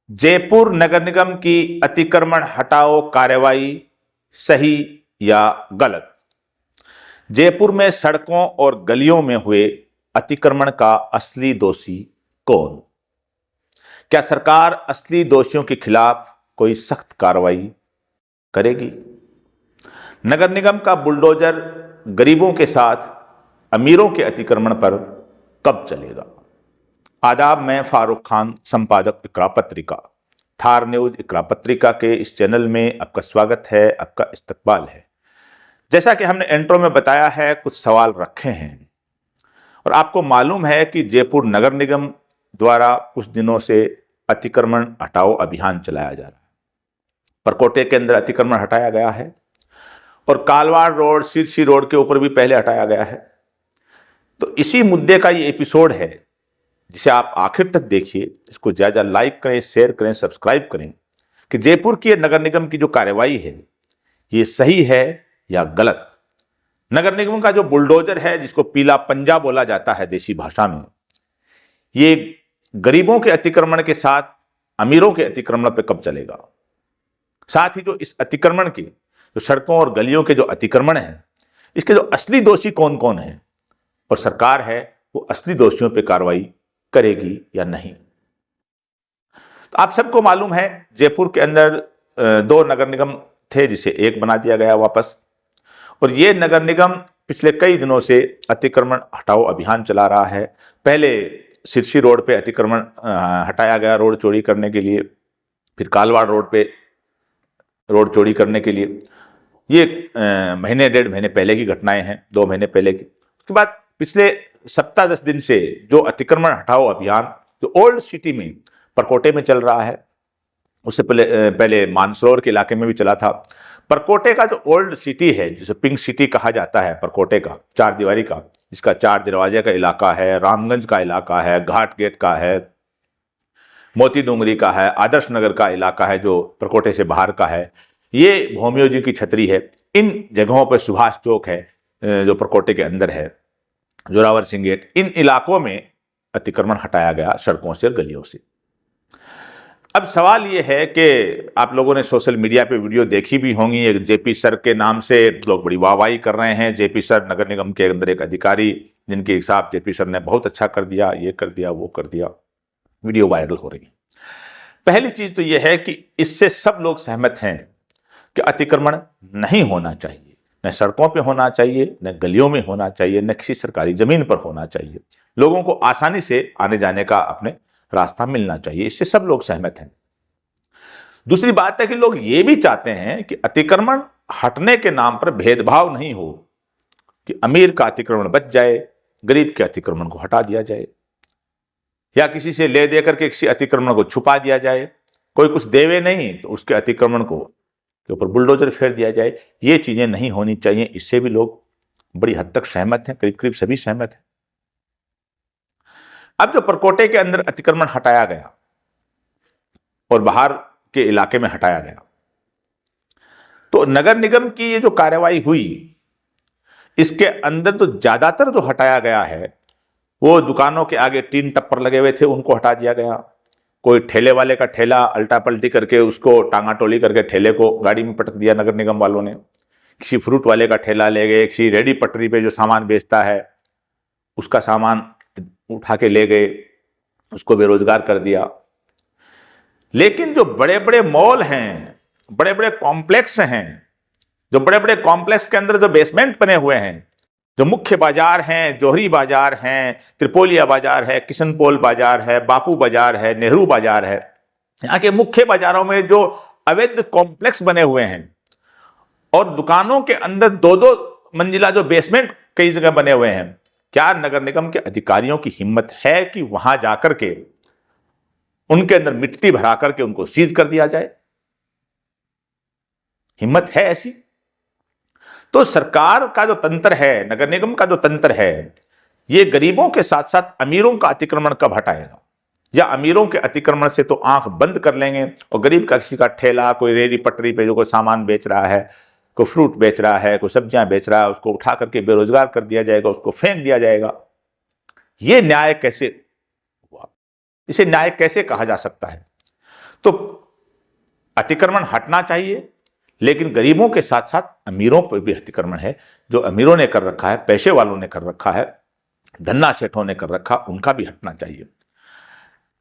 जयपुर नगर निगम की अतिक्रमण हटाओ कार्रवाई सही या गलत? जयपुर में सड़कों और गलियों में हुए अतिक्रमण का असली दोषी कौन? क्या सरकार असली दोषियों के खिलाफ कोई सख्त कार्रवाई करेगी? नगर निगम का बुलडोजर गरीबों के साथ अमीरों के अतिक्रमण पर कब चलेगा? आदाब, मैं फारूक खान, संपादक इकरा पत्रिका। थार न्यूज इकरा पत्रिका के इस चैनल में आपका स्वागत है, आपका इस्तकबाल है। जैसा कि हमने इंट्रो में बताया है, कुछ सवाल रखे हैं और आपको मालूम है कि जयपुर नगर निगम द्वारा कुछ दिनों से अतिक्रमण हटाओ अभियान चलाया जा रहा है। परकोटे के अंदर अतिक्रमण हटाया गया है और कालवाड़ रोड, सिरसी रोड के ऊपर भी पहले हटाया गया है। तो इसी मुद्दे का ये एपिसोड है जिसे आप आखिर तक देखिए, इसको ज़्यादा लाइक करें, शेयर करें, सब्सक्राइब करें कि जयपुर की नगर निगम की जो कार्रवाई है ये सही है या गलत। नगर निगम का जो बुलडोजर है, जिसको पीला पंजा बोला जाता है देसी भाषा में, ये गरीबों के अतिक्रमण के साथ अमीरों के अतिक्रमण पे कब चलेगा? साथ ही जो इस अतिक्रमण के, जो सड़कों और गलियों के जो अतिक्रमण हैं, इसके जो असली दोषी कौन कौन है और सरकार है वो असली दोषियों पे कार्रवाई करेगी या नहीं। तो आप सबको मालूम है जयपुर के अंदर दो नगर निगम थे जिसे एक बना दिया गया वापस, और ये नगर निगम पिछले कई दिनों से अतिक्रमण हटाओ अभियान चला रहा है। पहले सिरसी रोड पे अतिक्रमण हटाया गया रोड चौड़ी करने के लिए, फिर कालवाड़ रोड पे रोड चौड़ी करने के लिए। ये महीने डेढ़ महीने पहले की घटनाएं हैं, 2 महीने पहले की। उसके बाद पिछले सप्ताह 10 दिन से जो अतिक्रमण हटाओ अभियान जो ओल्ड सिटी में परकोटे में चल रहा है, उससे पहले मानसरोवर के इलाके में भी चला था। परकोटे का जो ओल्ड सिटी है, जिसे पिंक सिटी कहा जाता है, परकोटे का चार दीवारी का, जिसका 4 दरवाजे का इलाका है, रामगंज का इलाका है, घाट गेट का है, मोती डूंगरी का है, आदर्श नगर का इलाका है जो परकोटे से बाहर का है, ये भौमियो जी की छतरी है। इन जगहों पर सुभाष चौक है जो परकोटे के अंदर है, जोरावर सिंह गेट, इन इलाकों में अतिक्रमण हटाया गया सड़कों से और गलियों से। अब सवाल ये है कि आप लोगों ने सोशल मीडिया पे वीडियो देखी भी होंगी, एक जेपी सर के नाम से लोग बड़ी वाहवाही कर रहे हैं। जेपी सर नगर निगम के अंदर एक अधिकारी जिनके हिसाब जेपी सर ने बहुत अच्छा कर दिया, ये कर दिया, वो कर दिया, वीडियो वायरल हो रही है। पहली चीज तो यह है कि इससे सब लोग सहमत हैं कि अतिक्रमण नहीं होना चाहिए, न सड़कों पे होना चाहिए, न गलियों में होना चाहिए, न किसी सरकारी जमीन पर होना चाहिए। लोगों को आसानी से आने जाने का अपने रास्ता मिलना चाहिए, इससे सब लोग सहमत हैं। दूसरी बात है कि लोग ये भी चाहते हैं कि अतिक्रमण हटने के नाम पर भेदभाव नहीं हो, कि अमीर का अतिक्रमण बच जाए, गरीब के अतिक्रमण को हटा दिया जाए, या किसी से ले दे करके किसी अतिक्रमण को छुपा दिया जाए। कोई कुछ देवे नहीं तो उसके अतिक्रमण को के ऊपर बुलडोजर फेर दिया जाए। ये चीजें नहीं होनी चाहिए, इससे भी लोग बड़ी हद तक सहमत हैं, करीब करीब सभी सहमत हैं। अब जो परकोटे के अंदर अतिक्रमण हटाया गया और बाहर के इलाके में हटाया गया, तो नगर निगम की ये जो कार्रवाई हुई, इसके अंदर तो ज्यादातर जो हटाया गया है वो दुकानों के आगे टीन टप्पर लगे हुए थे, उनको हटा दिया गया। कोई ठेले वाले का ठेला अल्टा पल्टी करके उसको टांगा टोली करके ठेले को गाड़ी में पटक दिया नगर निगम वालों ने। किसी फ्रूट वाले का ठेला ले गए, किसी रेडी पटरी पे जो सामान बेचता है उसका सामान उठा के ले गए, उसको बेरोजगार कर दिया। लेकिन जो बड़े बड़े मॉल हैं, बड़े बड़े कॉम्प्लेक्स हैं, जो बड़े बड़े कॉम्प्लेक्स के अंदर जो बेसमेंट बने हुए हैं, जो मुख्य बाजार हैं, जोहरी बाजार हैं, त्रिपोलिया बाजार है, किशनपोल बाजार है, बापू बाजार है, नेहरू बाजार है, यहाँ के मुख्य बाजारों में जो अवैध कॉम्प्लेक्स बने हुए हैं और दुकानों के अंदर 2-2 मंजिला जो बेसमेंट कई जगह बने हुए हैं, क्या नगर निगम के अधिकारियों की हिम्मत है कि वहां जाकर के उनके अंदर मिट्टी भरा करके उनको सीज कर दिया जाए? हिम्मत है ऐसी? तो सरकार का जो तंत्र है, नगर निगम का जो तंत्र है, ये गरीबों के साथ साथ अमीरों का अतिक्रमण कब हटाएगा? या अमीरों के अतिक्रमण से तो आंख बंद कर लेंगे और गरीब का किसी का ठेला, कोई रेहड़ी पटरी पे जो कोई सामान बेच रहा है, कोई फ्रूट बेच रहा है, कोई सब्जियां बेच रहा है, उसको उठा करके बेरोजगार कर दिया जाएगा, उसको फेंक दिया जाएगा। ये न्याय कैसे हुआ? इसे न्याय कैसे कहा जा सकता है? तो अतिक्रमण हटना चाहिए, लेकिन गरीबों के साथ साथ अमीरों पर भी अतिक्रमण है। जो अमीरों ने कर रखा है, पैसे वालों ने कर रखा है, धन्ना सेठों ने कर रखा, उनका भी हटना चाहिए।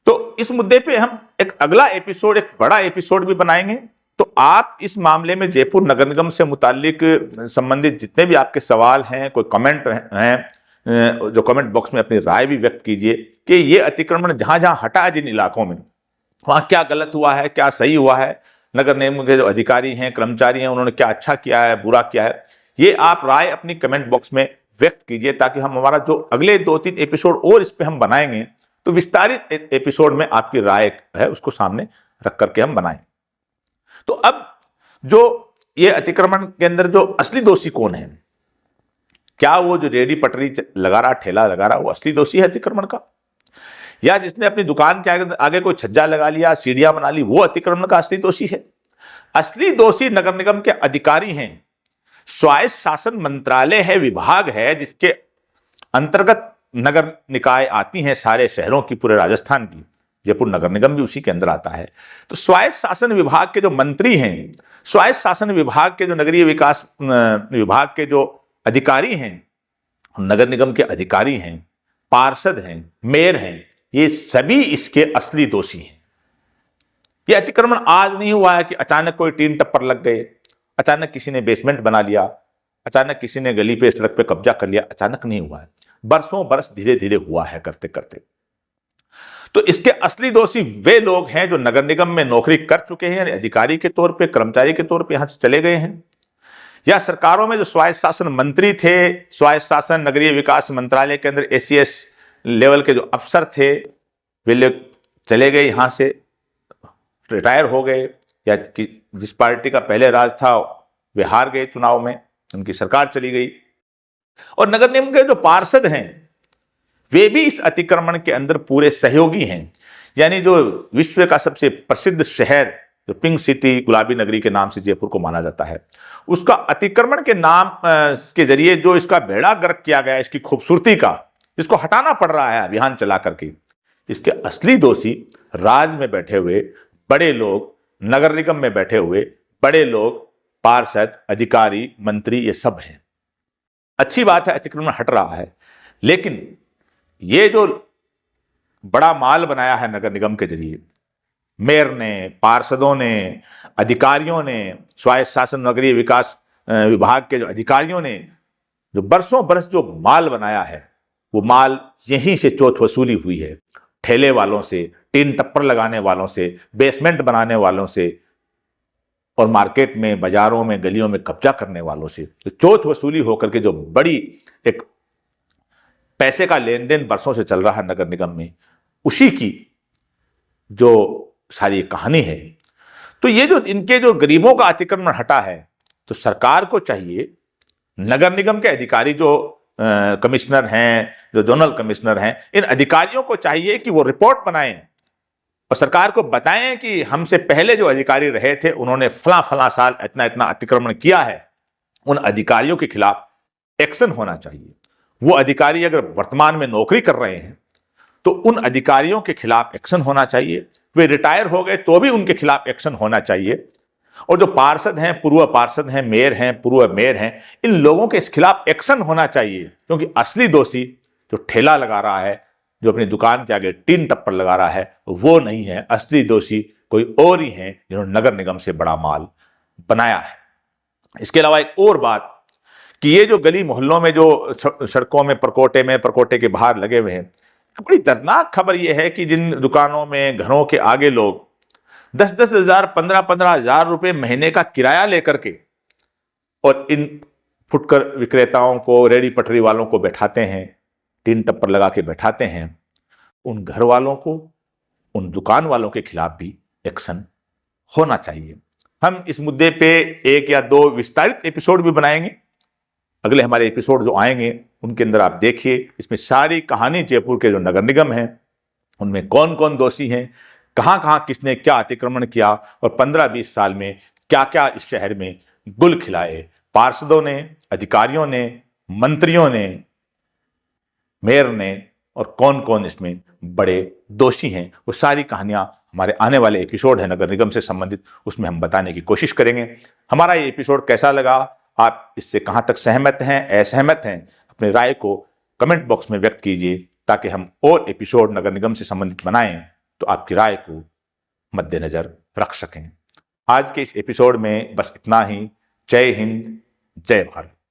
तो इस मुद्दे पे हम एक अगला एपिसोड, एक बड़ा एपिसोड भी बनाएंगे। तो आप इस मामले में जयपुर नगर निगम से मुताल्लिक संबंधित जितने भी आपके सवाल हैं, कोई कमेंट हैं, जो कमेंट बॉक्स में अपनी राय भी व्यक्त कीजिए कि ये अतिक्रमण जहां जहां हटा है जिन इलाकों में, वहां क्या गलत हुआ है, क्या सही हुआ है, नगर निगम के जो अधिकारी हैं, कर्मचारी हैं, उन्होंने क्या अच्छा किया है, बुरा किया है। ये आप राय अपनी कमेंट बॉक्स में व्यक्त कीजिए, ताकि हम हमारा जो अगले 2-3 एपिसोड और इस पे हम बनाएंगे, तो विस्तारित एपिसोड में आपकी राय है उसको सामने रख करके हम बनाएं। तो अब जो ये अतिक्रमण के अंदर जो असली दोषी कौन है, क्या वो जो रेडी पटरी लगा रहा, ठेला लगा रहा, वो असली दोषी है अतिक्रमण का, या जिसने अपनी दुकान के आगे कोई छज्जा लगा लिया, सीढ़ियां बना ली, वो अतिक्रमण का असली दोषी है? असली दोषी नगर निगम के अधिकारी हैं। स्वायत्त शासन मंत्रालय है, विभाग है, जिसके अंतर्गत नगर निकाय आती हैं सारे शहरों की, पूरे राजस्थान की। जयपुर नगर निगम भी उसी के अंदर आता है। तो स्वायत्त शासन विभाग के जो मंत्री हैं, स्वायत्त शासन विभाग के जो नगरीय विकास विभाग के जो अधिकारी हैं, नगर निगम के अधिकारी हैं, पार्षद हैं, मेयर हैं, ये सभी इसके असली दोषी हैं। ये अतिक्रमण आज नहीं हुआ है कि अचानक कोई टीन टप्पर लग गए, अचानक किसी ने बेसमेंट बना लिया, अचानक किसी ने गली पे, सड़क पे कब्जा कर लिया। अचानक नहीं हुआ है, बरसों बरस धीरे धीरे हुआ है, करते करते। तो इसके असली दोषी वे लोग हैं जो नगर निगम में नौकरी कर चुके हैं, अधिकारी के तौर पे, कर्मचारी के तौर पे यहां से चले गए हैं, या सरकारों में जो स्वायत्त शासन मंत्री थे, स्वायत्त शासन नगरीय विकास मंत्रालय के अंदर ACS लेवल के जो अफसर थे, वे लोग चले गए, यहां से रिटायर हो गए, या जिस पार्टी का पहले राज था वे हार गए चुनाव में, उनकी सरकार चली गई। और नगर निगम के जो पार्षद हैं, वे भी इस अतिक्रमण के अंदर पूरे सहयोगी हैं। यानी जो विश्व का सबसे प्रसिद्ध शहर, जो पिंक सिटी, गुलाबी नगरी के नाम से जयपुर को माना जाता है, उसका अतिक्रमण के नाम के जरिए जो इसका बेड़ा गर्क किया गया, इसकी खूबसूरती का, इसको हटाना पड़ रहा है अभियान चला करके, इसके असली दोषी राज में बैठे हुए बड़े लोग, नगर निगम में बैठे हुए बड़े लोग, पार्षद, अधिकारी, मंत्री, ये सब हैं। अच्छी बात है अतिक्रमण हट रहा है, लेकिन ये जो बड़ा माल बनाया है नगर निगम के जरिए, मेयर ने, पार्षदों ने, अधिकारियों ने, स्वायत्त शासन नगरीय विकास विभाग के जो अधिकारियों ने जो बरसों बरस जो माल बनाया है, वो माल यहीं से चौथ वसूली हुई है। ठेले वालों से, टीन टप्पर लगाने वालों से, बेसमेंट बनाने वालों से, और मार्केट में, बाजारों में, गलियों में कब्जा करने वालों से तो चौथ वसूली होकर के जो बड़ी एक पैसे का लेन देन बरसों से चल रहा है नगर निगम में, उसी की जो सारी कहानी है। तो ये जो इनके जो गरीबों का अतिक्रमण हटा है, तो सरकार को चाहिए, नगर निगम के अधिकारी जो कमिश्नर हैं, जो जोनल कमिश्नर हैं, इन अधिकारियों को चाहिए कि वो रिपोर्ट बनाएं और सरकार को बताएं कि हमसे पहले जो अधिकारी रहे थे उन्होंने फला फला साल इतना इतना अतिक्रमण किया है। उन अधिकारियों के खिलाफ एक्शन होना चाहिए। वो अधिकारी अगर वर्तमान में नौकरी कर रहे हैं तो उन अधिकारियों के खिलाफ एक्शन होना चाहिए। वे रिटायर हो गए तो भी उनके खिलाफ एक्शन होना चाहिए। और जो पार्षद हैं, पूर्व पार्षद हैं, मेयर हैं, पूर्व मेयर हैं, इन लोगों के इस खिलाफ एक्शन होना चाहिए, क्योंकि असली दोषी जो ठेला लगा रहा है, जो अपनी दुकान के आगे टीन टप्पर लगा रहा है, वो नहीं है। असली दोषी कोई और ही हैं जिन्होंने नगर निगम से बड़ा माल बनाया है। इसके अलावा एक और बात कि ये जो गली मोहल्लों में जो सड़कों में परकोटे के बाहर लगे हुए हैं, बड़ी दर्दनाक खबर ये है कि जिन दुकानों में, घरों के आगे लोग 10-10 हज़ार, 15-15 हज़ार रुपये महीने का किराया लेकर के और इन फुटकर विक्रेताओं को, रेडी पटरी वालों को बैठाते हैं, टीन टप्पर लगा के बैठाते हैं, उन घर वालों को, उन दुकान वालों के खिलाफ भी एक्शन होना चाहिए। हम इस मुद्दे पे 1 या 2 विस्तारित एपिसोड भी बनाएंगे। अगले हमारे एपिसोड जो आएंगे उनके अंदर आप देखिए, इसमें सारी कहानी जयपुर के जो नगर निगम हैं उनमें कौन कौन दोषी हैं, कहाँ कहाँ किसने क्या अतिक्रमण किया, और 15-20 साल में क्या क्या इस शहर में गुल खिलाए पार्षदों ने, अधिकारियों ने, मंत्रियों ने, मेयर ने, और कौन कौन इसमें बड़े दोषी हैं, वो सारी कहानियां हमारे आने वाले एपिसोड है नगर निगम से संबंधित, उसमें हम बताने की कोशिश करेंगे। हमारा ये एपिसोड कैसा लगा, आप इससे कहां तक सहमत हैं, असहमत हैं, अपनी राय को कमेंट बॉक्स में व्यक्त कीजिए, ताकि हम और एपिसोड नगर निगम से संबंधित बनाएं तो आपकी राय को मद्देनजर रख सकें। आज के इस एपिसोड में बस इतना ही। जय हिंद, जय भारत।